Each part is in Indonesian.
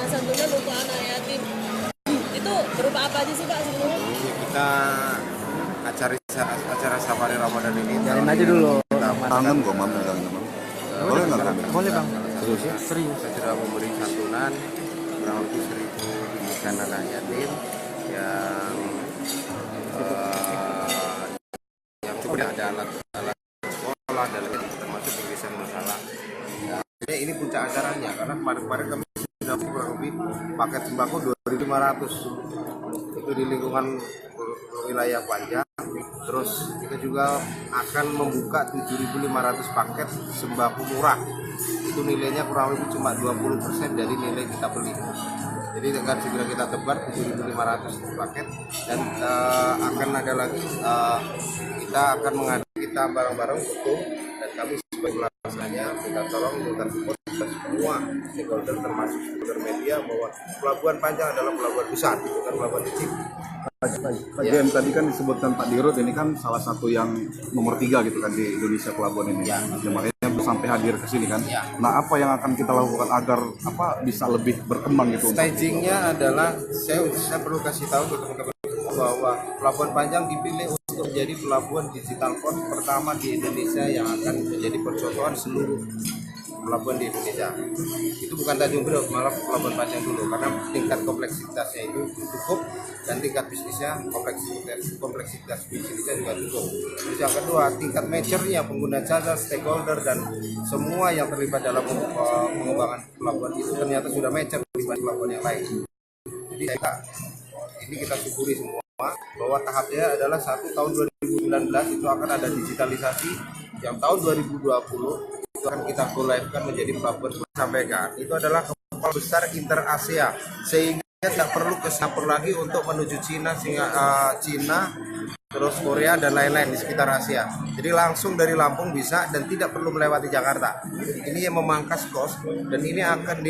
santunan untuk anak yatim. Itu berupa apa aja sih Pak sebelumnya? Kita acara safari Ramadan ini Jalan aja dulu. Tangan kok mam pegang teman. Boleh nggak kan? Boleh Bang. Serius ya? Serius. kita sudah memberi santunan kurang lebih 1.000 bingkisan anak yatim yang cukup ada alat sekolah dan termasuk bingkisan masalah. Jadi ini puncak acaranya karena kemarin kami sudah kurang lebih paket sembako 2.500 itu di lingkungan wilayah Panjang. Terus kita juga akan membuka 7.500 paket sembako murah. Itu nilainya kurang lebih cuma 20% dari nilai kita beli. Jadi akan segera kita tebar 7.500 paket dan akan ada lagi kita akan mengadakan kita bareng-bareng foto dan kami sebagai pelaksana minta tolong minta support semua stakeholder termasuk stakeholder media bahwa Pelabuhan Panjang adalah pelabuhan besar bukan pelabuhan kecil. Pak JM tadi kan disebutkan Pak Dirut ini kan salah satu yang nomor 3 gitu kan di Indonesia pelabuhan ini. Ya, makanya sampai hadir ke sini kan. Ya. Nah, apa yang akan kita lakukan agar bisa lebih berkembang gitu? Stagingnya adalah saya perlu kasih tahu ke teman-teman bahwa Pelabuhan Panjang dipilih untuk menjadi pelabuhan digital port pertama di Indonesia yang akan menjadi percontohan seluruh pelabuhan di Indonesia. Itu bukan Tanjung Priok, malah Pelabuhan Panjang dulu karena tingkat kompleksitasnya itu cukup dan tingkat bisnisnya kompleksitas bisnisnya juga cukup. Terus yang kedua, tingkat maturenya pengguna jasa, stakeholder dan semua yang terlibat dalam pengembangan pelabuhan itu ternyata sudah mature dibanding pelabuhan yang lain. Jadi ini kita syukuri semua bahwa tahapnya adalah tahun 2019 itu akan ada digitalisasi yang tahun 2020 itu akan kita go live-kan menjadi pelabuhan. Sampaikan itu adalah kapal besar inter Asia sehingga tidak perlu ke Singapura lagi untuk menuju Cina, terus Korea dan lain-lain di sekitar Asia. Jadi langsung dari Lampung bisa dan tidak perlu melewati Jakarta. Ini yang memangkas kos dan ini akan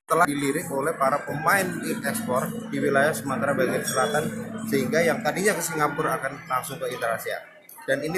telah dilirik oleh para pemain ekspor di wilayah Sumatera bagian selatan sehingga yang tadinya ke Singapura akan langsung ke Inter Asia. Dan ini